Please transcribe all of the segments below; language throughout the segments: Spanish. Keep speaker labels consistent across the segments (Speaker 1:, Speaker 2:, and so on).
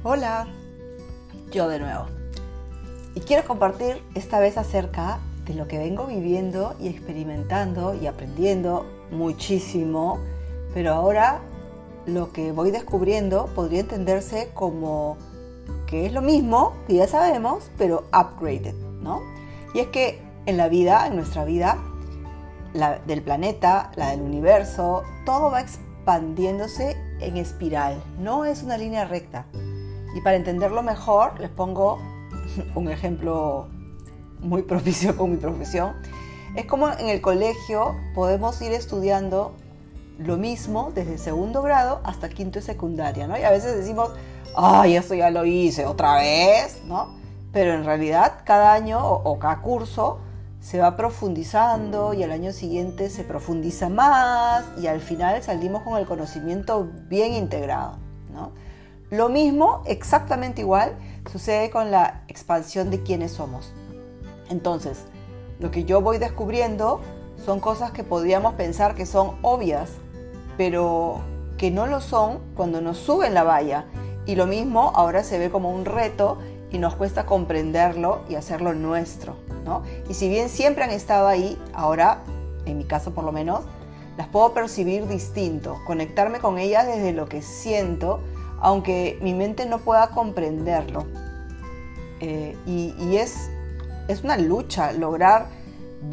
Speaker 1: Hola, yo de nuevo. Y quiero compartir esta vez acerca de lo que vengo viviendo y experimentando y aprendiendo muchísimo, pero ahora lo que voy descubriendo podría entenderse como que es lo mismo, que ya sabemos, pero upgraded, ¿no? Y es que en la vida, en nuestra vida, la del planeta, la del universo, todo va expandiéndose en espiral, no es una línea recta. Y para entenderlo mejor, les pongo un ejemplo muy propicio con mi profesión. Es como en el colegio podemos ir estudiando lo mismo desde segundo grado hasta quinto de secundaria, ¿no? Y a veces decimos, ¡ay, esto ya lo hice otra vez!, ¿no? Pero en realidad cada año o cada curso se va profundizando y al año siguiente se profundiza más y al final salimos con el conocimiento bien integrado, ¿no? Lo mismo, exactamente igual, sucede con la expansión de quiénes somos. Entonces, lo que yo voy descubriendo son cosas que podríamos pensar que son obvias, pero que no lo son cuando nos suben la valla. Y lo mismo ahora se ve como un reto y nos cuesta comprenderlo y hacerlo nuestro, ¿no? Y si bien siempre han estado ahí, ahora, en mi caso por lo menos, las puedo percibir distinto, conectarme con ellas desde lo que siento, aunque mi mente no pueda comprenderlo. Y es una lucha lograr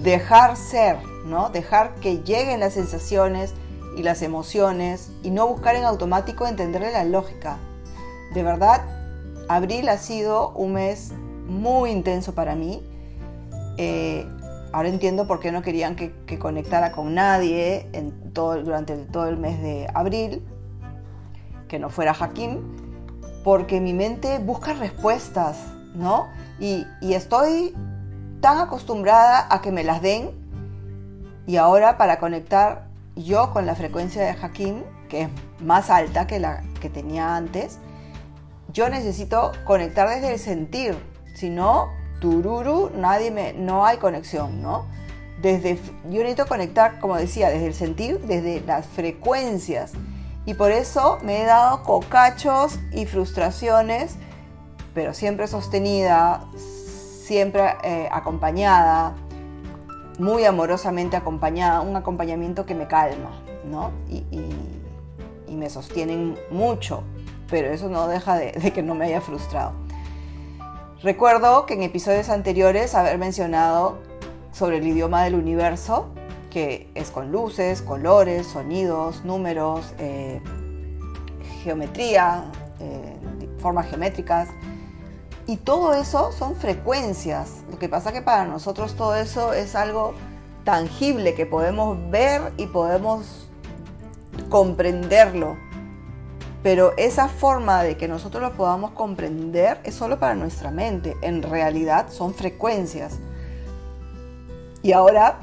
Speaker 1: dejar ser, ¿no? Dejar que lleguen las sensaciones y las emociones y no buscar en automático entenderle la lógica. De verdad, abril ha sido un mes muy intenso para mí. Ahora entiendo por qué no querían que conectara con nadie durante todo el mes de abril, que no fuera Hakim, porque mi mente busca respuestas, ¿no? Y estoy tan acostumbrada a que me las den, y ahora para conectar yo con la frecuencia de Hakim, que es más alta que la que tenía antes, yo necesito conectar desde el sentir, si no, tururu, no hay conexión, ¿no? Yo necesito conectar, como decía, desde el sentir, desde las frecuencias. Y por eso me he dado cocachos y frustraciones, pero siempre sostenida, siempre acompañada, muy amorosamente acompañada, un acompañamiento que me calma, ¿no? Y me sostienen mucho, pero eso no deja de que no me haya frustrado. Recuerdo que en episodios anteriores haber mencionado sobre el idioma del universo, que es con luces, colores, sonidos, números, geometría, formas geométricas. Y todo eso son frecuencias. Lo que pasa es que para nosotros todo eso es algo tangible que podemos ver y podemos comprenderlo. Pero esa forma de que nosotros lo podamos comprender es solo para nuestra mente. En realidad son frecuencias. Y ahora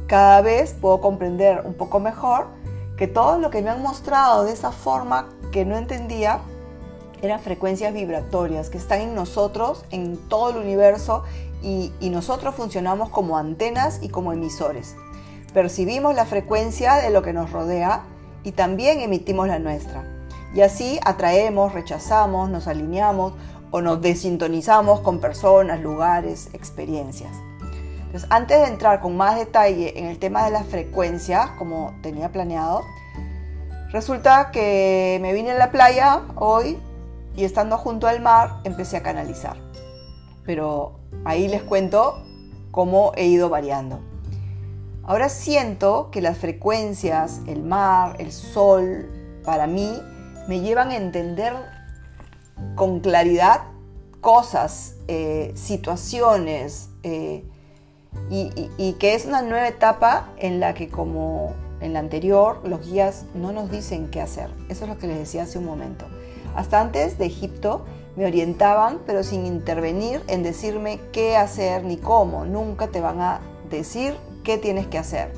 Speaker 1: cada vez puedo comprender un poco mejor que todo lo que me han mostrado de esa forma que no entendía eran frecuencias vibratorias que están en nosotros, en todo el universo, y nosotros funcionamos como antenas y como emisores. Percibimos la frecuencia de lo que nos rodea y también emitimos la nuestra. Y así atraemos, rechazamos, nos alineamos o nos desintonizamos con personas, lugares, experiencias. Entonces, antes de entrar con más detalle en el tema de las frecuencias, como tenía planeado, resulta que me vine a la playa hoy y estando junto al mar empecé a canalizar. Pero ahí les cuento cómo he ido variando. Ahora siento que las frecuencias, el mar, el sol, para mí, me llevan a entender con claridad cosas, situaciones, y que es una nueva etapa en la que, como en la anterior, los guías no nos dicen qué hacer. Eso es lo que les decía hace un momento. Hasta antes de Egipto me orientaban, pero sin intervenir en decirme qué hacer ni cómo. Nunca te van a decir qué tienes que hacer,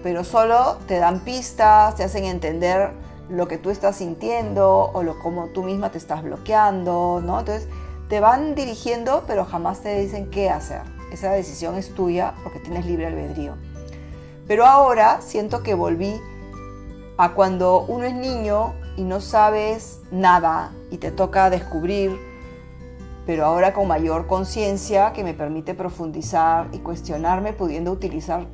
Speaker 1: pero solo te dan pistas, te hacen entender lo que tú estás sintiendo o cómo tú misma te estás bloqueando, ¿no? Entonces te van dirigiendo, pero jamás te dicen qué hacer. Esa decisión es tuya porque tienes libre albedrío. Pero ahora siento que volví a cuando uno es niño y no sabes nada y te toca descubrir, pero ahora con mayor conciencia que me permite profundizar y cuestionarme pudiendo utilizar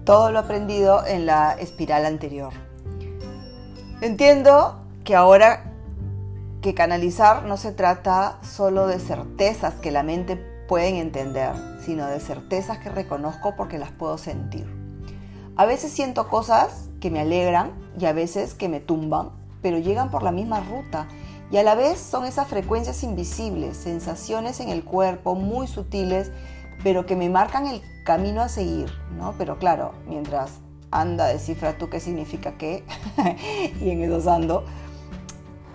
Speaker 1: todo lo aprendido en la espiral anterior. Entiendo que ahora que canalizar no se trata solo de certezas que la mente pueden entender, sino de certezas que reconozco porque las puedo sentir. A veces siento cosas que me alegran y a veces que me tumban, pero llegan por la misma ruta y a la vez son esas frecuencias invisibles, sensaciones en el cuerpo muy sutiles, pero que me marcan el camino a seguir, ¿no? Pero claro, mientras anda, descifra tú qué significa qué, y en eso ando,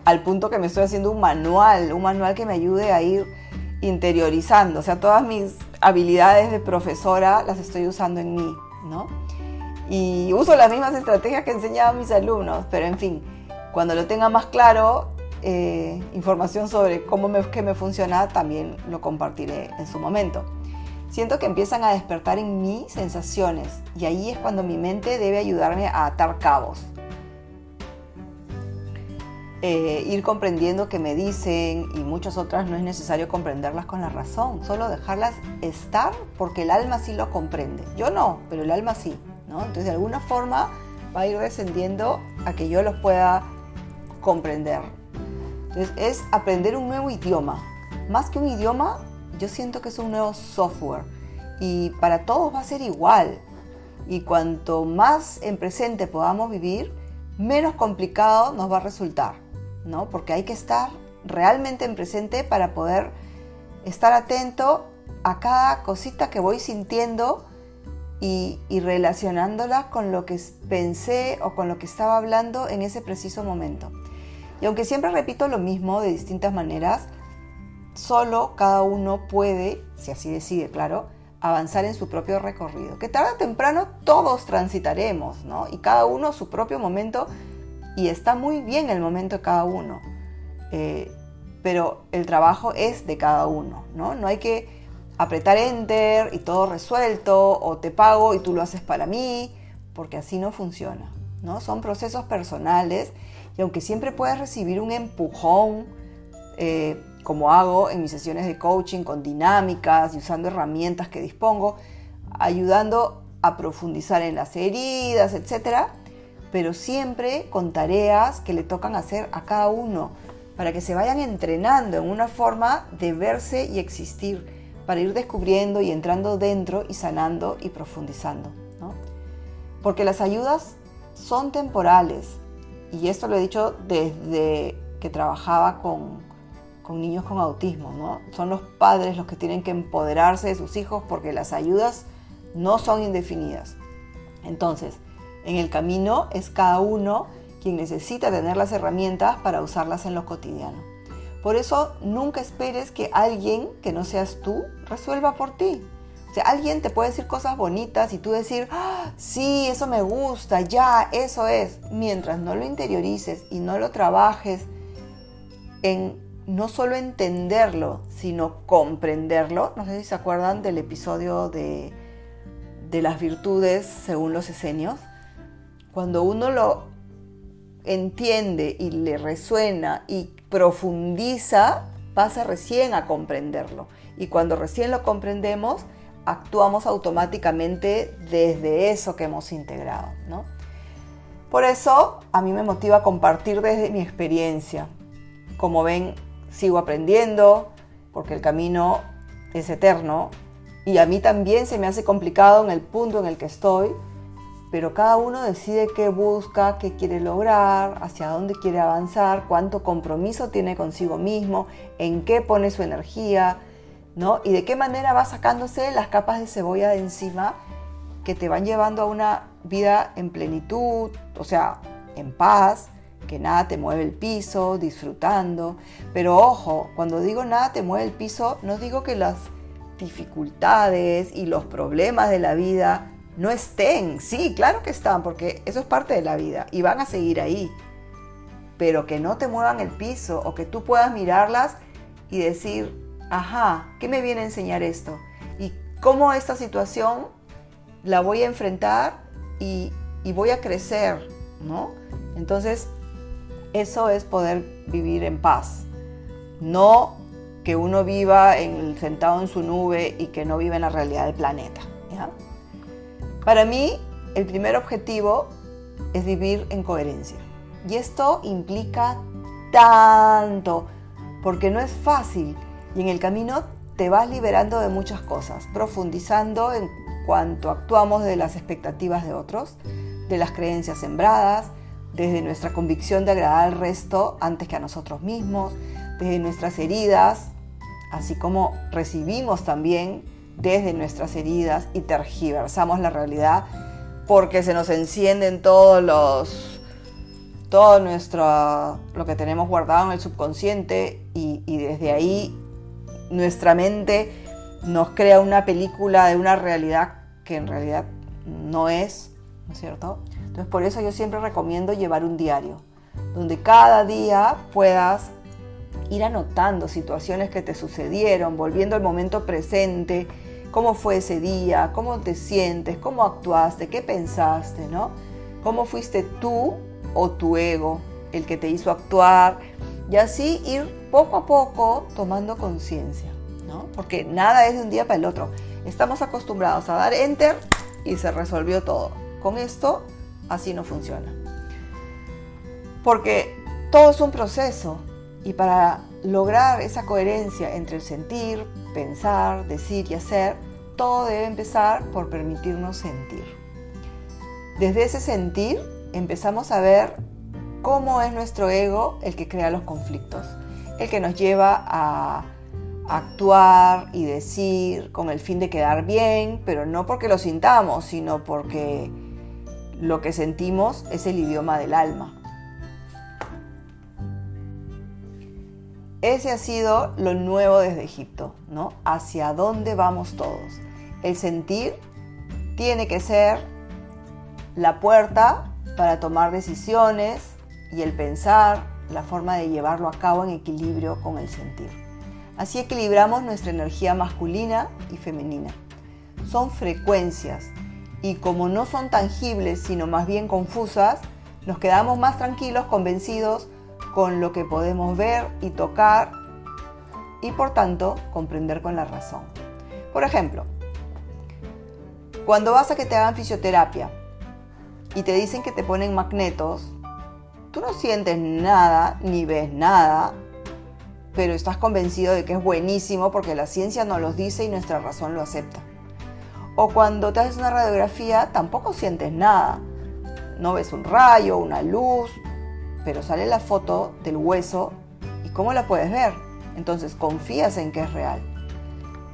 Speaker 1: al punto que me estoy haciendo un manual que me ayude a ir interiorizando, o sea, todas mis habilidades de profesora las estoy usando en mí, ¿no? Y uso las mismas estrategias que enseñaba a mis alumnos, pero en fin, cuando lo tenga más claro, información sobre qué me funciona, también lo compartiré en su momento. Siento que empiezan a despertar en mí sensaciones y ahí es cuando mi mente debe ayudarme a atar cabos. Ir comprendiendo qué me dicen y muchas otras no es necesario comprenderlas con la razón, solo dejarlas estar porque el alma sí lo comprende. Yo no, pero el alma sí, ¿no? Entonces de alguna forma va a ir descendiendo a que yo los pueda comprender. Entonces es aprender un nuevo idioma. Más que un idioma, yo siento que es un nuevo software y para todos va a ser igual. Y cuanto más en presente podamos vivir, menos complicado nos va a resultar, ¿no? Porque hay que estar realmente en presente para poder estar atento a cada cosita que voy sintiendo y relacionándola con lo que pensé o con lo que estaba hablando en ese preciso momento. Y aunque siempre repito lo mismo de distintas maneras, solo cada uno puede, si así decide, claro, avanzar en su propio recorrido. Que tarde o temprano todos transitaremos, ¿no? Y cada uno su propio momento, y está muy bien el momento de cada uno. Pero el trabajo es de cada uno, ¿no? No hay que apretar enter y todo resuelto, o te pago y tú lo haces para mí, porque así no funciona, ¿no? Son procesos personales y aunque siempre puedes recibir un empujón, como hago en mis sesiones de coaching con dinámicas y usando herramientas que dispongo, ayudando a profundizar en las heridas, etc., pero siempre con tareas que le tocan hacer a cada uno para que se vayan entrenando en una forma de verse y existir, para ir descubriendo y entrando dentro y sanando y profundizando, ¿no? Porque las ayudas son temporales y esto lo he dicho desde que trabajaba con niños con autismo, ¿no? Son los padres los que tienen que empoderarse de sus hijos porque las ayudas no son indefinidas. Entonces, en el camino es cada uno quien necesita tener las herramientas para usarlas en lo cotidiano. Por eso, nunca esperes que alguien que no seas tú resuelva por ti. O sea, alguien te puede decir cosas bonitas y tú decir, ¡ah, sí, eso me gusta, ya, eso es! Mientras no lo interiorices y no lo trabajes en no solo entenderlo, sino comprenderlo. No sé si se acuerdan del episodio de las virtudes según los esenios. Cuando uno lo entiende y le resuena y profundiza, pasa recién a comprenderlo. Y cuando recién lo comprendemos, actuamos automáticamente desde eso que hemos integrado, ¿no? Por eso, a mí me motiva compartir desde mi experiencia. Como ven, sigo aprendiendo, porque el camino es eterno. Y a mí también se me hace complicado en el punto en el que estoy, pero cada uno decide qué busca, qué quiere lograr, hacia dónde quiere avanzar, cuánto compromiso tiene consigo mismo, en qué pone su energía, ¿no? Y de qué manera va sacándose las capas de cebolla de encima que te van llevando a una vida en plenitud, o sea, en paz, que nada te mueve el piso, disfrutando. Pero ojo, cuando digo nada te mueve el piso, no digo que las dificultades y los problemas de la vida no estén. Sí, claro que están, porque eso es parte de la vida y van a seguir ahí. Pero que no te muevan el piso o que tú puedas mirarlas y decir, ajá, ¿qué me viene a enseñar esto? ¿Y cómo esta situación la voy a enfrentar y voy a crecer ¿no? Entonces, eso es poder vivir en paz. No que uno viva sentado en su nube y que no viva en la realidad del planeta, ¿ya? Para mí, el primer objetivo es vivir en coherencia. Y esto implica tanto, porque no es fácil. Y en el camino te vas liberando de muchas cosas, profundizando en cuanto actuamos de las expectativas de otros, de las creencias sembradas, desde nuestra convicción de agradar al resto antes que a nosotros mismos, desde nuestras heridas, así como recibimos también desde nuestras heridas y tergiversamos la realidad porque se nos encienden todo lo que tenemos guardado en el subconsciente y desde ahí nuestra mente nos crea una película de una realidad que en realidad no es cierto? Entonces por eso yo siempre recomiendo llevar un diario, donde cada día puedas ir anotando situaciones que te sucedieron, volviendo al momento presente, cómo fue ese día, cómo te sientes, cómo actuaste, qué pensaste, ¿no? Cómo fuiste tú o tu ego el que te hizo actuar, y así ir poco a poco tomando conciencia, ¿no? Porque nada es de un día para el otro. Estamos acostumbrados a dar enter y se resolvió todo. Con esto, así no funciona. Porque todo es un proceso y para lograr esa coherencia entre el sentir, pensar, decir y hacer, todo debe empezar por permitirnos sentir. Desde ese sentir empezamos a ver cómo es nuestro ego el que crea los conflictos, el que nos lleva a actuar y decir con el fin de quedar bien, pero no porque lo sintamos, sino porque lo que sentimos es el idioma del alma. Ese ha sido lo nuevo desde Egipto, ¿no? Hacia dónde vamos todos. El sentir tiene que ser la puerta para tomar decisiones y el pensar, la forma de llevarlo a cabo en equilibrio con el sentir. Así equilibramos nuestra energía masculina y femenina. Son frecuencias y como no son tangibles, sino más bien confusas, nos quedamos más tranquilos, convencidos con lo que podemos ver y tocar y por tanto comprender con la razón. Por ejemplo, cuando vas a que te hagan fisioterapia y te dicen que te ponen magnetos, tú no sientes nada ni ves nada, pero estás convencido de que es buenísimo porque la ciencia nos lo dice y nuestra razón lo acepta. O cuando te haces una radiografía tampoco sientes nada, no ves un rayo, una luz, pero sale la foto del hueso y ¿cómo la puedes ver? Entonces confías en que es real.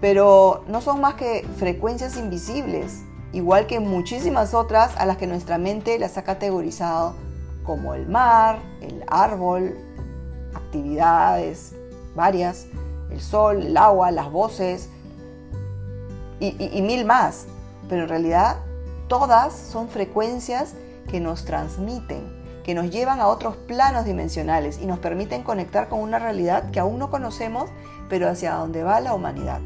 Speaker 1: Pero no son más que frecuencias invisibles, igual que muchísimas otras a las que nuestra mente las ha categorizado como el mar, el árbol, actividades varias, el sol, el agua, las voces y mil más. Pero en realidad todas son frecuencias que nos transmiten, que nos llevan a otros planos dimensionales y nos permiten conectar con una realidad que aún no conocemos, pero hacia donde va la humanidad.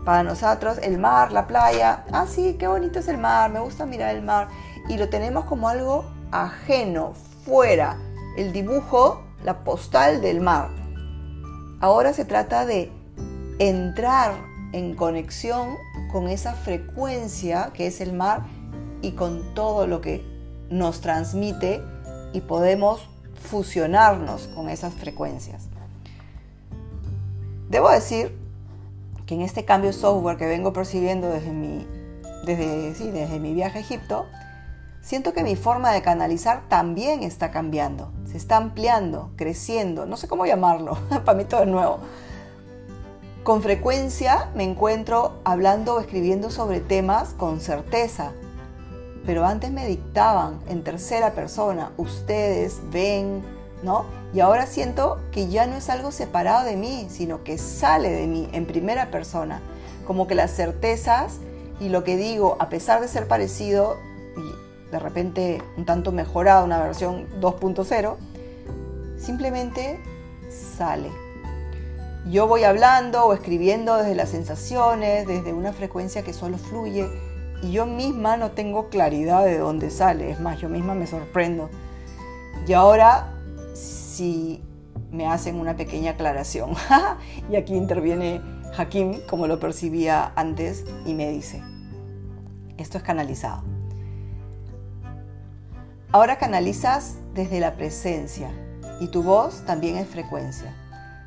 Speaker 1: Para nosotros el mar, la playa, sí, qué bonito es el mar, me gusta mirar el mar, y lo tenemos como algo ajeno, fuera, el dibujo, la postal del mar. Ahora se trata de entrar en conexión con esa frecuencia que es el mar y con todo lo que nos transmite y podemos fusionarnos con esas frecuencias. Debo decir que en este cambio de software que vengo percibiendo desde mi viaje a Egipto, siento que mi forma de canalizar también está cambiando, se está ampliando, creciendo, no sé cómo llamarlo, para mí todo es nuevo. Con frecuencia me encuentro hablando o escribiendo sobre temas con certeza, pero antes me dictaban en tercera persona, ustedes ven, ¿no? Y ahora siento que ya no es algo separado de mí, sino que sale de mí en primera persona, como que las certezas y lo que digo, a pesar de ser parecido y de repente un tanto mejorado, una versión 2.0, simplemente sale. Yo voy hablando o escribiendo desde las sensaciones, desde una frecuencia que solo fluye, y yo misma no tengo claridad de dónde sale. Es más, yo misma me sorprendo. Y ahora, si me hacen una pequeña aclaración, y aquí interviene Hakim, como lo percibía antes, y me dice, esto es canalizado. Ahora canalizas desde la presencia, y tu voz también es frecuencia.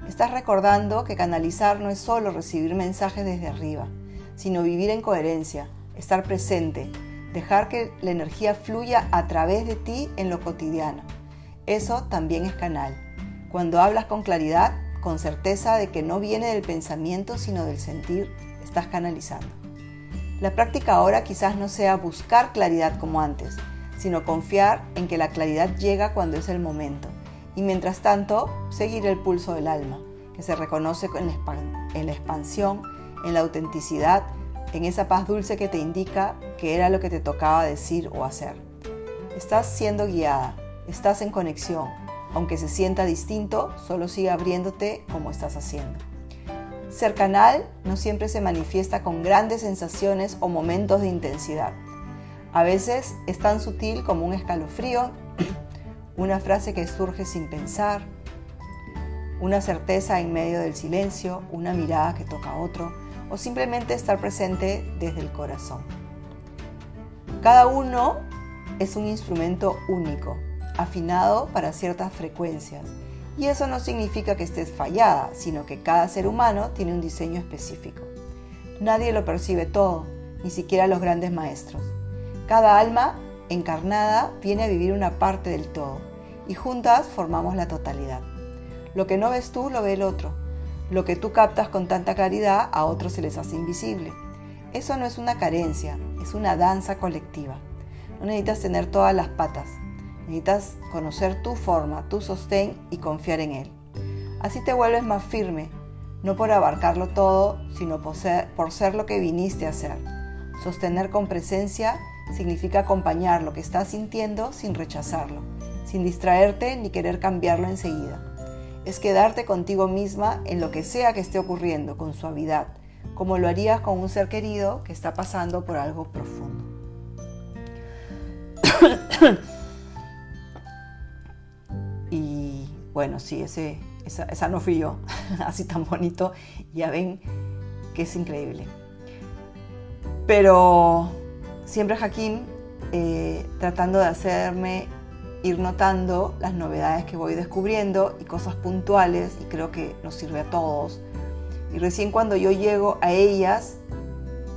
Speaker 1: Estás recordando que canalizar no es solo recibir mensajes desde arriba, sino vivir en coherencia, estar presente, dejar que la energía fluya a través de ti en lo cotidiano. Eso también es canal. Cuando hablas con claridad, con certeza de que no viene del pensamiento, sino del sentir, estás canalizando. La práctica ahora quizás no sea buscar claridad como antes, sino confiar en que la claridad llega cuando es el momento. Y mientras tanto, seguir el pulso del alma, que se reconoce en la expansión, en la autenticidad, en esa paz dulce que te indica que era lo que te tocaba decir o hacer. Estás siendo guiada, estás en conexión. Aunque se sienta distinto, solo sigue abriéndote como estás haciendo. Ser canal no siempre se manifiesta con grandes sensaciones o momentos de intensidad. A veces es tan sutil como un escalofrío, una frase que surge sin pensar, una certeza en medio del silencio, una mirada que toca a otro, o simplemente estar presente desde el corazón. Cada uno es un instrumento único, afinado para ciertas frecuencias, y eso no significa que estés fallada, sino que cada ser humano tiene un diseño específico. Nadie lo percibe todo, ni siquiera los grandes maestros. Cada alma encarnada viene a vivir una parte del todo, y juntas formamos la totalidad. Lo que no ves tú, lo ve el otro. Lo que tú captas con tanta claridad, a otros se les hace invisible. Eso no es una carencia, es una danza colectiva. No necesitas tener todas las patas. Necesitas conocer tu forma, tu sostén y confiar en él. Así te vuelves más firme, no por abarcarlo todo, sino por ser lo que viniste a ser. Sostener con presencia significa acompañar lo que estás sintiendo sin rechazarlo, sin distraerte ni querer cambiarlo enseguida. Es quedarte contigo misma en lo que sea que esté ocurriendo, con suavidad, como lo harías con un ser querido que está pasando por algo profundo. Y bueno, sí, esa no fui yo, así tan bonito, ya ven que es increíble. Pero siempre Hakim tratando de hacerme ir notando las novedades que voy descubriendo y cosas puntuales, y creo que nos sirve a todos. Y recién cuando yo llego a ellas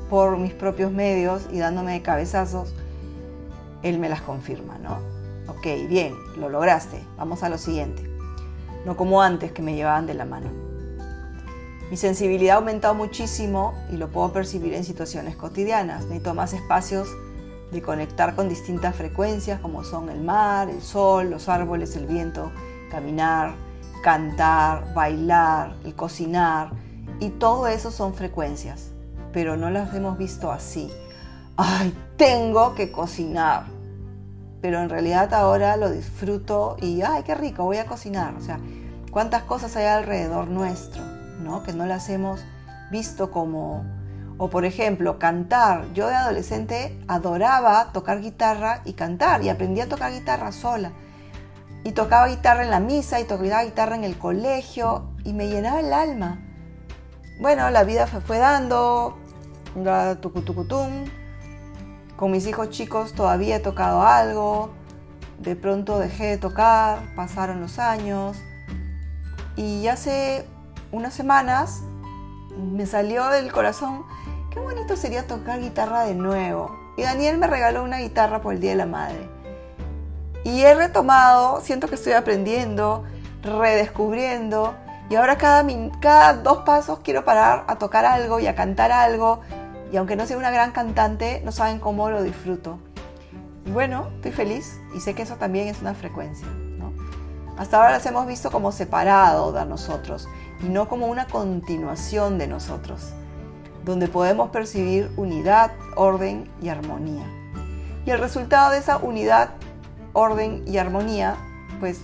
Speaker 1: por mis propios medios y dándome de cabezazos, él me las confirma, ¿no? Ok, bien, lo lograste, vamos a lo siguiente. No como antes, que me llevaban de la mano. Mi sensibilidad ha aumentado muchísimo y lo puedo percibir en situaciones cotidianas. Necesito más espacios de conectar con distintas frecuencias como son el mar, el sol, los árboles, el viento, caminar, cantar, bailar, el cocinar, y todo eso son frecuencias, pero no las hemos visto así. ¡Ay, tengo que cocinar! Pero en realidad ahora lo disfruto y ¡ay, qué rico! Voy a cocinar. O sea, cuántas cosas hay alrededor nuestro, ¿no? Que no las hemos visto como... O por ejemplo, cantar. Yo de adolescente adoraba tocar guitarra y cantar, y aprendí a tocar guitarra sola. Y tocaba guitarra en la misa y tocaba guitarra en el colegio y me llenaba el alma. Bueno, la vida fue dando, tucutucutum. Con mis hijos chicos todavía he tocado algo. De pronto dejé de tocar, pasaron los años. Y hace unas semanas me salió del corazón, qué bonito sería tocar guitarra de nuevo. Y Daniel me regaló una guitarra por el Día de la Madre. Y he retomado, siento que estoy aprendiendo, redescubriendo. Y ahora cada 2 pasos quiero parar a tocar algo y a cantar algo. Y aunque no sea una gran cantante, no saben cómo lo disfruto. Y bueno, estoy feliz y sé que eso también es una frecuencia, ¿no? Hasta ahora las hemos visto como separado de nosotros y no como una continuación de nosotros, donde podemos percibir unidad, orden y armonía. Y el resultado de esa unidad, orden y armonía, pues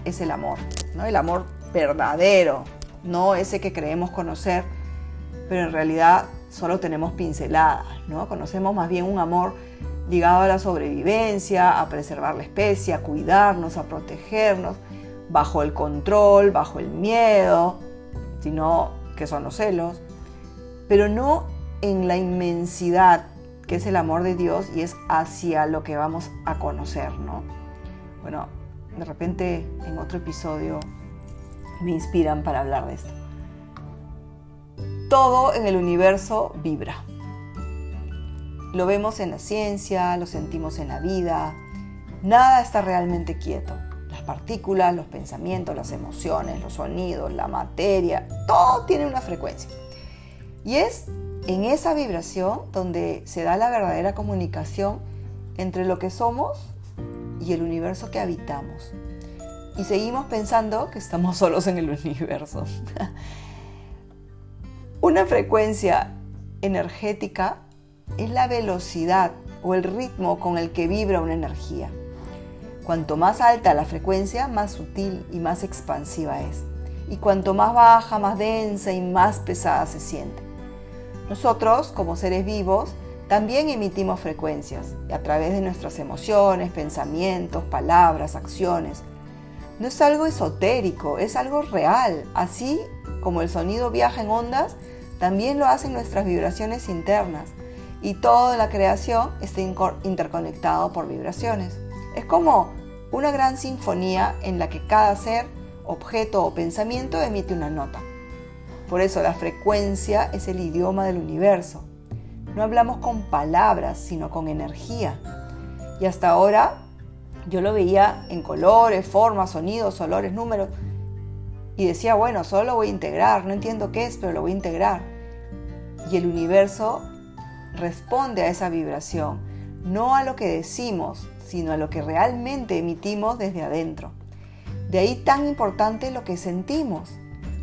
Speaker 1: es el amor, ¿no? El amor verdadero, no ese que creemos conocer, pero en realidad solo tenemos pinceladas, ¿no? Conocemos más bien un amor ligado a la sobrevivencia, a preservar la especie, a cuidarnos, a protegernos, bajo el control, bajo el miedo, sino que son los celos, pero no en la inmensidad que es el amor de Dios y es hacia lo que vamos a conocer, ¿no? Bueno, de repente en otro episodio me inspiran para hablar de esto. Todo en el universo vibra. Lo vemos en la ciencia, lo sentimos en la vida. Nada está realmente quieto. Las partículas, los pensamientos, las emociones, los sonidos, la materia, todo tiene una frecuencia. Y es en esa vibración donde se da la verdadera comunicación entre lo que somos y el universo que habitamos. Y seguimos pensando que estamos solos en el universo. Una frecuencia energética es la velocidad o el ritmo con el que vibra una energía. Cuanto más alta la frecuencia, más sutil y más expansiva es. Y cuanto más baja, más densa y más pesada se siente. Nosotros, como seres vivos, también emitimos frecuencias a través de nuestras emociones, pensamientos, palabras, acciones. No es algo esotérico, es algo real. Así como el sonido viaja en ondas, también lo hacen nuestras vibraciones internas. Y toda la creación está interconectado por vibraciones. Es como una gran sinfonía en la que cada ser, objeto o pensamiento emite una nota. Por eso la frecuencia es el idioma del universo. No hablamos con palabras, sino con energía. Y hasta ahora yo lo veía en colores, formas, sonidos, olores, números. Y decía, bueno, solo lo voy a integrar. No entiendo qué es, pero lo voy a integrar. Y el universo responde a esa vibración, no a lo que decimos, sino a lo que realmente emitimos desde adentro. De ahí tan importante lo que sentimos.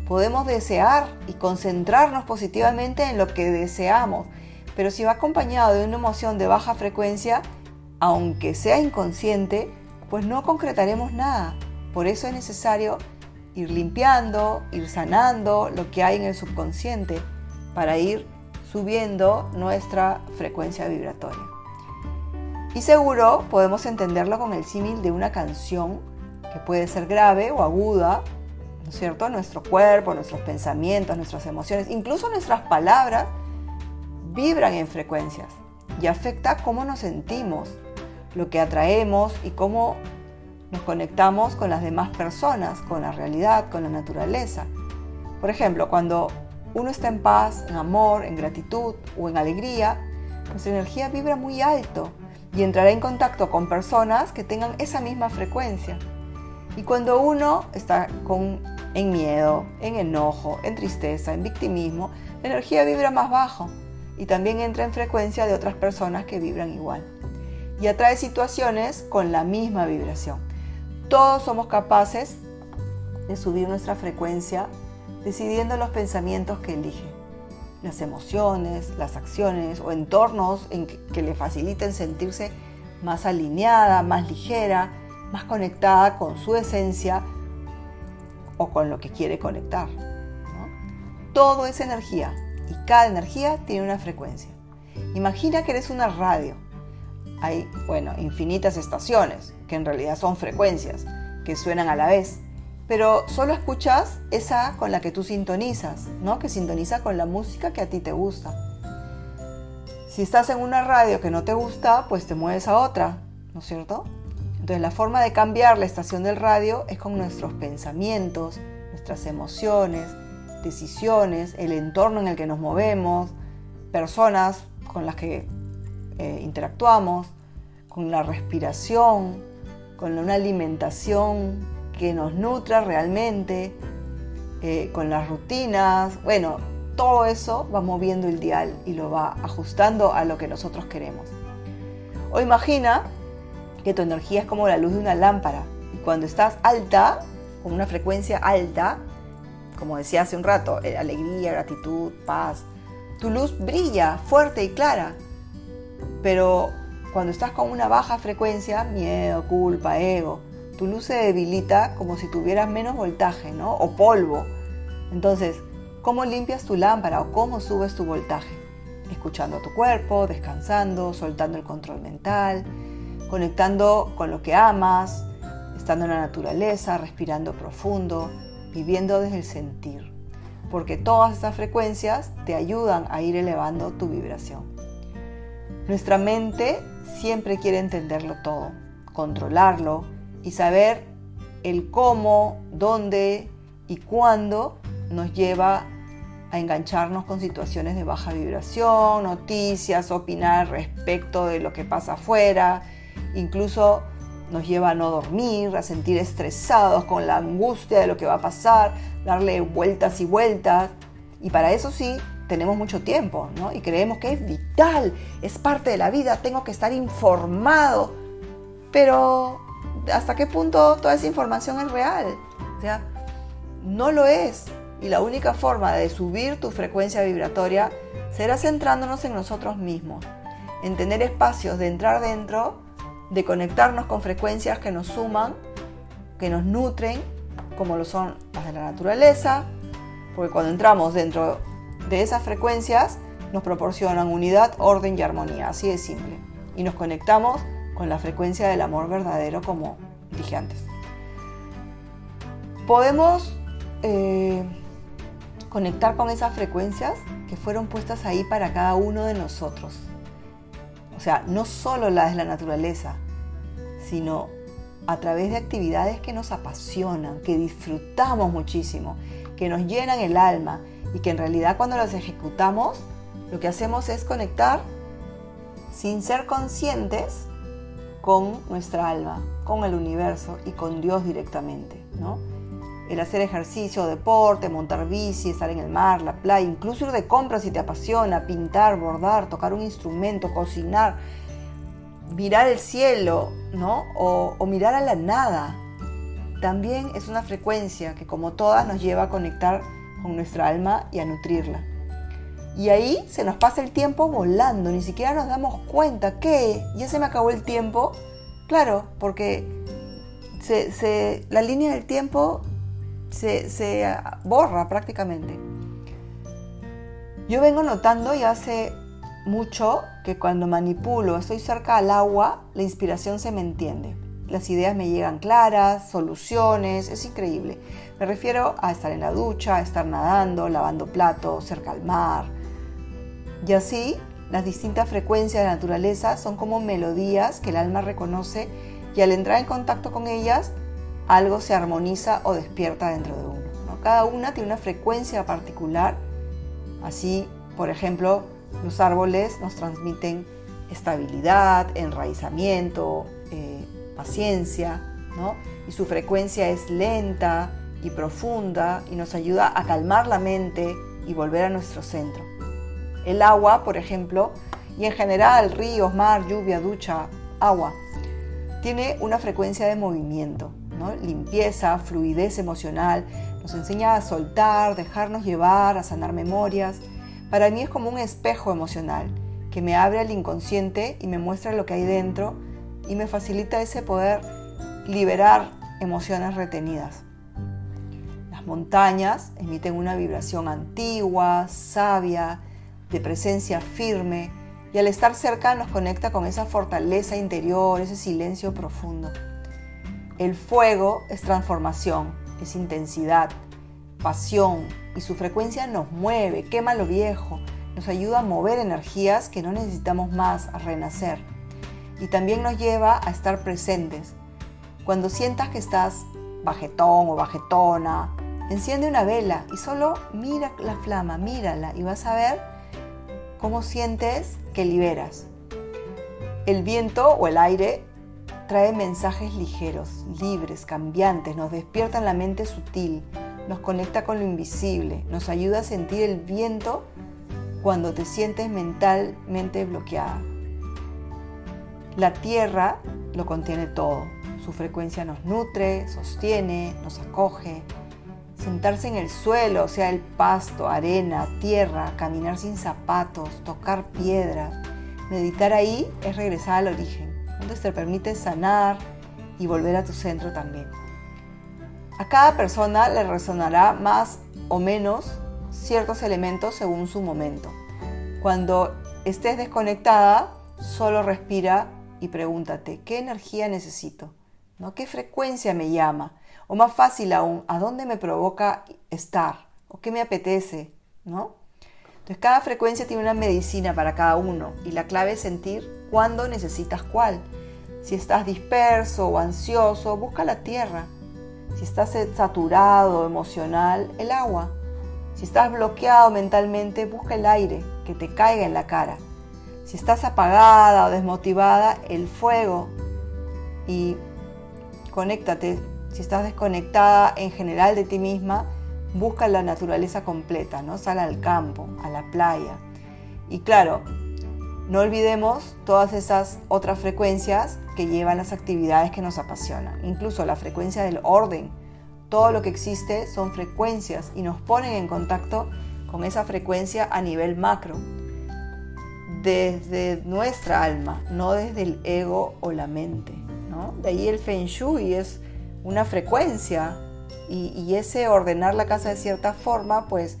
Speaker 1: Podemos desear y concentrarnos positivamente en lo que deseamos, pero si va acompañado de una emoción de baja frecuencia, aunque sea inconsciente, pues no concretaremos nada. Por eso es necesario ir limpiando, ir sanando lo que hay en el subconsciente para ir subiendo nuestra frecuencia vibratoria. Y seguro podemos entenderlo con el símil de una canción que puede ser grave o aguda, ¿no es cierto? Nuestro cuerpo, nuestros pensamientos, nuestras emociones, incluso nuestras palabras vibran en frecuencias y afecta cómo nos sentimos, lo que atraemos y cómo nos conectamos con las demás personas, con la realidad, con la naturaleza. Por ejemplo, cuando uno está en paz, en amor, en gratitud o en alegría, nuestra energía vibra muy alto y entrará en contacto con personas que tengan esa misma frecuencia. Y cuando uno está en miedo, en enojo, en tristeza, en victimismo, la energía vibra más bajo y también entra en frecuencia de otras personas que vibran igual. Y atrae situaciones con la misma vibración. Todos somos capaces de subir nuestra frecuencia decidiendo los pensamientos que eligen, las emociones, las acciones o entornos que le faciliten sentirse más alineada, más ligera, más conectada con su esencia o con lo que quiere conectar, ¿no? Todo es energía y cada energía tiene una frecuencia. Imagina que eres una radio. Hay, infinitas estaciones que en realidad son frecuencias que suenan a la vez. Pero solo escuchas esa con la que tú sintonizas, ¿no? Que sintoniza con la música que a ti te gusta. Si estás en una radio que no te gusta, pues te mueves a otra, ¿no es cierto? Entonces la forma de cambiar la estación del radio es con nuestros pensamientos, nuestras emociones, decisiones, el entorno en el que nos movemos, personas con las que interactuamos, con la respiración, con una alimentación que nos nutra realmente, con las rutinas. Todo eso va moviendo el dial y lo va ajustando a lo que nosotros queremos. O imagina que tu energía es como la luz de una lámpara y cuando estás alta, con una frecuencia alta, como decía hace un rato, alegría, gratitud, paz, tu luz brilla fuerte y clara. Pero cuando estás con una baja frecuencia, miedo, culpa, ego, tu luz se debilita como si tuvieras menos voltaje, ¿no? O polvo. Entonces, ¿cómo limpias tu lámpara o cómo subes tu voltaje? escuchando a tu cuerpo, descansando, soltando el control mental, conectando con lo que amas, estando en la naturaleza, respirando profundo, viviendo desde el sentir. Porque todas esas frecuencias te ayudan a ir elevando tu vibración. Nuestra mente siempre quiere entenderlo todo, controlarlo y saber el cómo, dónde y cuándo nos lleva a engancharnos con situaciones de baja vibración, noticias, opinar respecto de lo que pasa afuera, incluso nos lleva a no dormir, a sentir estresados con la angustia de lo que va a pasar, darle vueltas y vueltas. Y para eso sí, tenemos mucho tiempo, ¿no? Y creemos que es vital, es parte de la vida, tengo que estar informado. Pero, ¿hasta qué punto toda esa información es real? O sea, no lo es. Y la única forma de subir tu frecuencia vibratoria será centrándonos en nosotros mismos, en tener espacios de entrar dentro, de conectarnos con frecuencias que nos suman, que nos nutren, como lo son las de la naturaleza, porque cuando entramos dentro de esas frecuencias nos proporcionan unidad, orden y armonía, así de simple. Y nos conectamos con la frecuencia del amor verdadero, como dije antes. Podemos conectar con esas frecuencias que fueron puestas ahí para cada uno de nosotros. O sea, no solo las de la naturaleza, sino a través de actividades que nos apasionan, que disfrutamos muchísimo, que nos llenan el alma y que en realidad cuando las ejecutamos, lo que hacemos es conectar sin ser conscientes con nuestra alma, con el universo y con Dios directamente, ¿no? El hacer ejercicio, deporte, montar bici, estar en el mar, la playa, incluso ir de compras si te apasiona, pintar, bordar, tocar un instrumento, cocinar, mirar el cielo, ¿no? O mirar a la nada. También es una frecuencia que, como todas, nos lleva a conectar con nuestra alma y a nutrirla. Y ahí se nos pasa el tiempo volando, ni siquiera nos damos cuenta que ya se me acabó el tiempo. Claro, porque la línea del tiempo se borra prácticamente. Yo vengo notando ya hace mucho que cuando manipulo, estoy cerca al agua, la inspiración se me entiende. Las ideas me llegan claras, soluciones, es increíble. Me refiero a estar en la ducha, a estar nadando, lavando platos, cerca al mar. Y así, las distintas frecuencias de la naturaleza son como melodías que el alma reconoce y al entrar en contacto con ellas, algo se armoniza o despierta dentro de uno, ¿no? Cada una tiene una frecuencia particular. Así, por ejemplo, los árboles nos transmiten estabilidad, enraizamiento, paciencia, ¿no? Y su frecuencia es lenta y profunda y nos ayuda a calmar la mente y volver a nuestro centro. El agua, por ejemplo, y en general ríos, mar, lluvia, ducha, agua, tiene una frecuencia de movimiento, ¿no? Limpieza, fluidez emocional, nos enseña a soltar, dejarnos llevar, a sanar memorias. Para mí es como un espejo emocional que me abre al inconsciente y me muestra lo que hay dentro y me facilita ese poder liberar emociones retenidas. Las montañas emiten una vibración antigua, sabia, de presencia firme, y al estar cerca nos conecta con esa fortaleza interior, ese silencio profundo. El fuego es transformación, es intensidad, pasión, y su frecuencia nos mueve, quema lo viejo, nos ayuda a mover energías que no necesitamos más, a renacer. Y también nos lleva a estar presentes. Cuando sientas que estás bajetón o bajetona, enciende una vela y solo mira la flama, mírala y vas a ver cómo sientes que liberas. El viento o el aire trae mensajes ligeros, libres, cambiantes, nos despierta en la mente sutil, nos conecta con lo invisible, nos ayuda a sentir el viento cuando te sientes mentalmente bloqueada. La tierra lo contiene todo, su frecuencia nos nutre, sostiene, nos acoge. Sentarse en el suelo, o sea, el pasto, arena, tierra, caminar sin zapatos, tocar piedra, meditar ahí es regresar al origen, donde te permite sanar y volver a tu centro también. A cada persona le resonará más o menos ciertos elementos según su momento. Cuando estés desconectada, solo respira y pregúntate, ¿qué energía necesito? ¿No? ¿Qué frecuencia me llama? O más fácil aún, ¿a dónde me provoca estar? ¿O qué me apetece? ¿No? Entonces, cada frecuencia tiene una medicina para cada uno y la clave es sentir cuándo necesitas cuál. Si estás disperso o ansioso, busca la tierra. Si estás saturado, emocional, el agua. Si estás bloqueado mentalmente, busca el aire, que te caiga en la cara. Si estás apagada o desmotivada, el fuego. Y conéctate. Si estás desconectada en general de ti misma, busca la naturaleza completa, ¿no? Sal al campo, a la playa. Y claro, no olvidemos todas esas otras frecuencias que llevan las actividades que nos apasionan. Incluso la frecuencia del orden. Todo lo que existe son frecuencias y nos ponen en contacto con esa frecuencia a nivel macro. Desde nuestra alma, no desde el ego o la mente, ¿no? De ahí el Feng Shui es una frecuencia y ese ordenar la casa de cierta forma, pues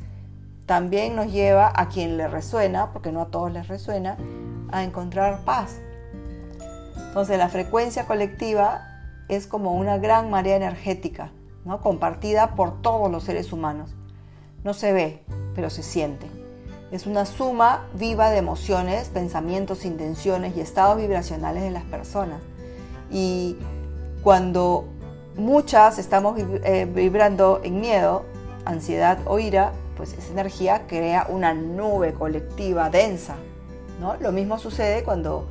Speaker 1: también nos lleva a quien le resuena, porque no a todos les resuena, a encontrar paz. Entonces la frecuencia colectiva es como una gran marea energética, ¿no? Compartida por todos los seres humanos. No se ve, pero se siente. Es una suma viva de emociones, pensamientos, intenciones y estados vibracionales de las personas. Y cuando muchas estamos vibrando en miedo, ansiedad o ira, pues esa energía crea una nube colectiva densa, ¿no? Lo mismo sucede cuando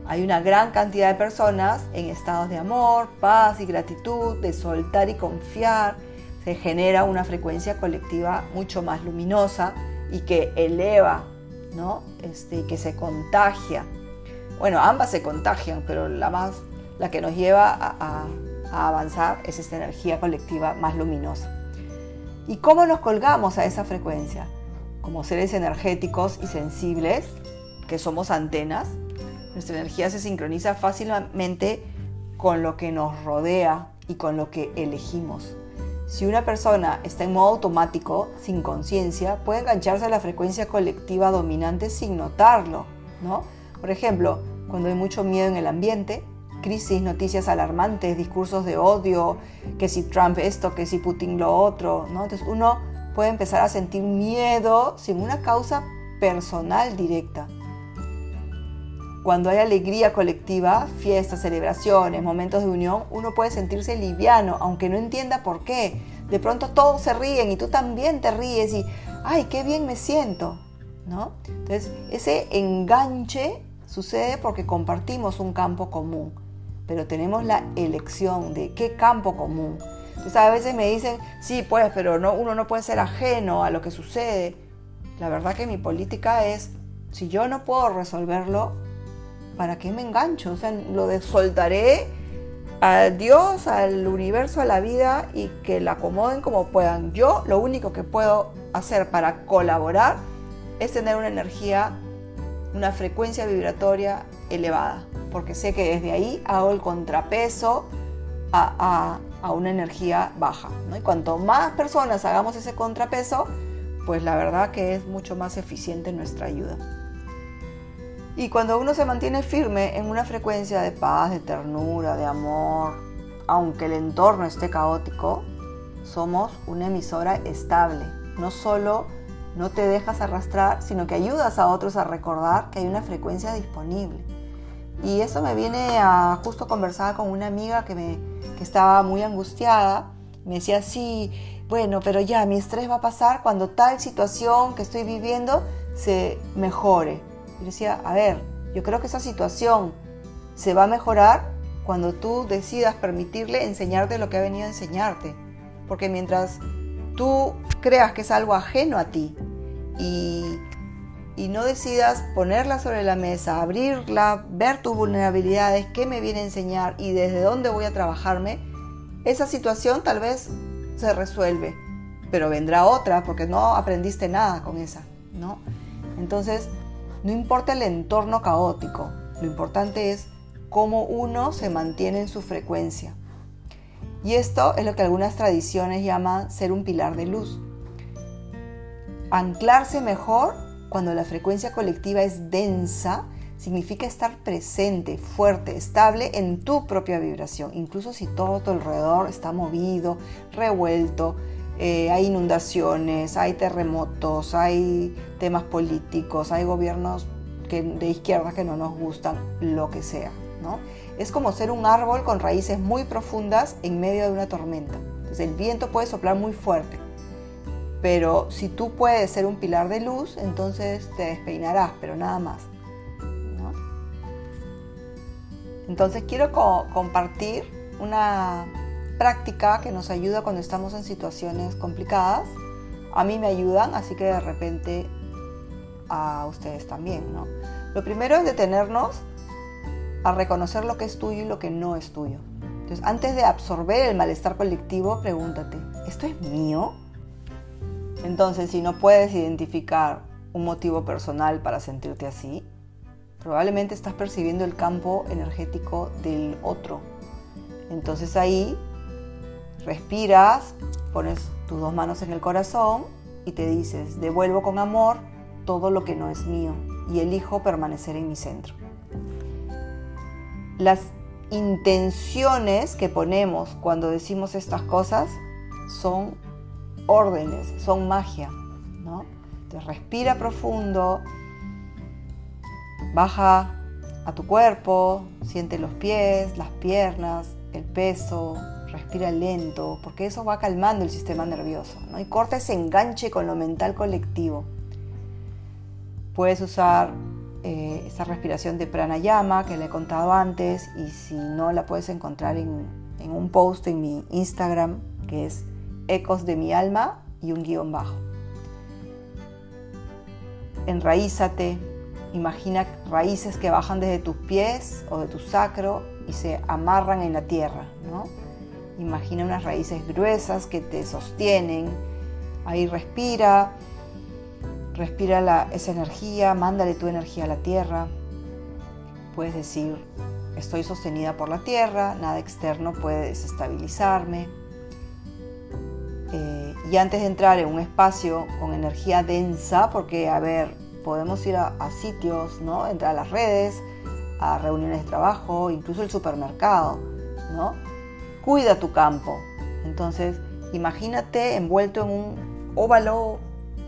Speaker 1: hay una gran cantidad de personas en estados de amor, paz y gratitud, de soltar y confiar. Se genera una frecuencia colectiva mucho más luminosa y que eleva, ¿no? Que se contagia. Bueno, ambas se contagian, pero la que nos lleva a avanzar es esta energía colectiva más luminosa. ¿Y cómo nos colgamos a esa frecuencia? Como seres energéticos y sensibles, que somos antenas, nuestra energía se sincroniza fácilmente con lo que nos rodea y con lo que elegimos. Si una persona está en modo automático, sin conciencia, puede engancharse a la frecuencia colectiva dominante sin notarlo, ¿no? Por ejemplo, cuando hay mucho miedo en el ambiente, crisis, noticias alarmantes, discursos de odio, que si Trump esto, que si Putin lo otro, ¿no? Entonces uno puede empezar a sentir miedo sin una causa personal directa. Cuando hay alegría colectiva, fiestas, celebraciones, momentos de unión, uno puede sentirse liviano, aunque no entienda por qué. De pronto todos se ríen y tú también te ríes y ¡ay, qué bien me siento! ¿No? Entonces, ese enganche sucede porque compartimos un campo común, pero tenemos la elección de qué campo común. Entonces, a veces me dicen, sí, pues, pero uno no puede ser ajeno a lo que sucede. La verdad que mi política es, si yo no puedo resolverlo, ¿para qué me engancho? O sea, lo soltaré a Dios, al universo, a la vida y que la acomoden como puedan. Yo lo único que puedo hacer para colaborar es tener una energía, una frecuencia vibratoria elevada, porque sé que desde ahí hago el contrapeso a una energía baja, ¿no? Y cuanto más personas hagamos ese contrapeso, pues la verdad que es mucho más eficiente nuestra ayuda. Y cuando uno se mantiene firme en una frecuencia de paz, de ternura, de amor, aunque el entorno esté caótico, somos una emisora estable. No solo no te dejas arrastrar, sino que ayudas a otros a recordar que hay una frecuencia disponible. Y eso me viene a justo conversar con una amiga que estaba muy angustiada. Me decía, sí, bueno, pero ya mi estrés va a pasar cuando tal situación que estoy viviendo se mejore. Y decía, a ver, yo creo que esa situación se va a mejorar cuando tú decidas permitirle enseñarte lo que ha venido a enseñarte. Porque mientras tú creas que es algo ajeno a ti y no decidas ponerla sobre la mesa, abrirla, ver tus vulnerabilidades, qué me viene a enseñar y desde dónde voy a trabajarme, esa situación tal vez se resuelve, pero vendrá otra porque no aprendiste nada con esa, ¿no? Entonces, no importa el entorno caótico, lo importante es cómo uno se mantiene en su frecuencia. Y esto es lo que algunas tradiciones llaman ser un pilar de luz. Anclarse mejor cuando la frecuencia colectiva es densa, significa estar presente, fuerte, estable en tu propia vibración, incluso si todo tu alrededor está movido, revuelto, hay inundaciones, hay terremotos, hay temas políticos, hay gobiernos de izquierda que no nos gustan, lo que sea, ¿no? Es como ser un árbol con raíces muy profundas en medio de una tormenta. Entonces el viento puede soplar muy fuerte, pero si tú puedes ser un pilar de luz, entonces te despeinarás, pero nada más. Entonces quiero compartir una práctica que nos ayuda cuando estamos en situaciones complicadas. A mí me ayudan, así que de repente a ustedes también, ¿no? Lo primero es detenernos a reconocer lo que es tuyo y lo que no es tuyo. Entonces, antes de absorber el malestar colectivo, pregúntate, ¿esto es mío? Entonces, si no puedes identificar un motivo personal para sentirte así, probablemente estás percibiendo el campo energético del otro. Entonces ahí respiras, pones tus 2 manos en el corazón y te dices, devuelvo con amor todo lo que no es mío y elijo permanecer en mi centro. Las intenciones que ponemos cuando decimos estas cosas son órdenes, son magia, ¿no? Entonces respira profundo. Baja a tu cuerpo, siente los pies, las piernas, el peso, respira lento, porque eso va calmando el sistema nervioso, ¿no? Y corta ese enganche con lo mental colectivo. Puedes usar esa respiración de pranayama que le he contado antes, y si no, la puedes encontrar en un post en mi Instagram, que es Ecos de mi alma y un _. Enraízate. Imagina raíces que bajan desde tus pies o de tu sacro y se amarran en la tierra, ¿no? Imagina unas raíces gruesas que te sostienen. Ahí respira esa energía, mándale tu energía a la tierra. Puedes decir, estoy sostenida por la tierra, nada externo puede desestabilizarme. Y antes de entrar en un espacio con energía densa, porque, podemos ir a sitios, ¿no? Entrar a las redes, a reuniones de trabajo, incluso el supermercado, ¿no? Cuida tu campo. Entonces, imagínate envuelto en un óvalo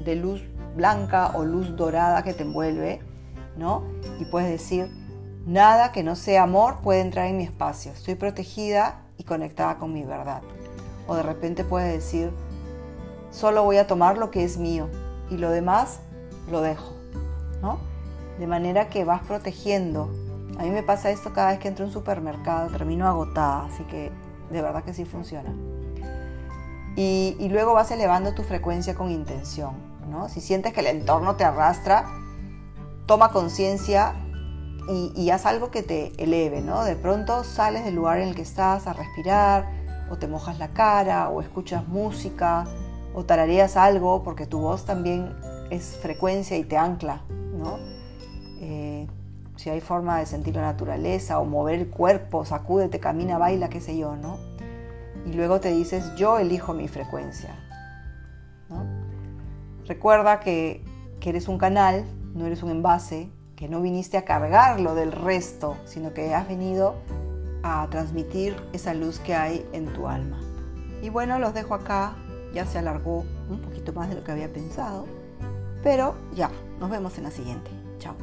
Speaker 1: de luz blanca o luz dorada que te envuelve, ¿no? Y puedes decir, nada que no sea amor puede entrar en mi espacio. Estoy protegida y conectada con mi verdad. O de repente puedes decir, solo voy a tomar lo que es mío y lo demás lo dejo, ¿no? De manera que vas protegiendo. A mí me pasa esto cada vez que entro a un supermercado, termino agotada, así que de verdad que sí funciona. Y luego vas elevando tu frecuencia con intención, ¿no? Si sientes que el entorno te arrastra, toma conciencia y haz algo que te eleve, ¿no? De pronto sales del lugar en el que estás a respirar, o te mojas la cara, o escuchas música, o tarareas algo, porque tu voz también es frecuencia y te ancla, ¿no? Si hay forma de sentir la naturaleza o mover el cuerpo, sacúdete, camina, baila, qué sé yo, ¿no? Y luego te dices, yo elijo mi frecuencia, ¿no? Recuerda que eres un canal, no eres un envase, que no viniste a cargarlo del resto, sino que has venido a transmitir esa luz que hay en tu alma. Y bueno, los dejo acá, ya se alargó un poquito más de lo que había pensado, pero ya, nos vemos en la siguiente. Chao.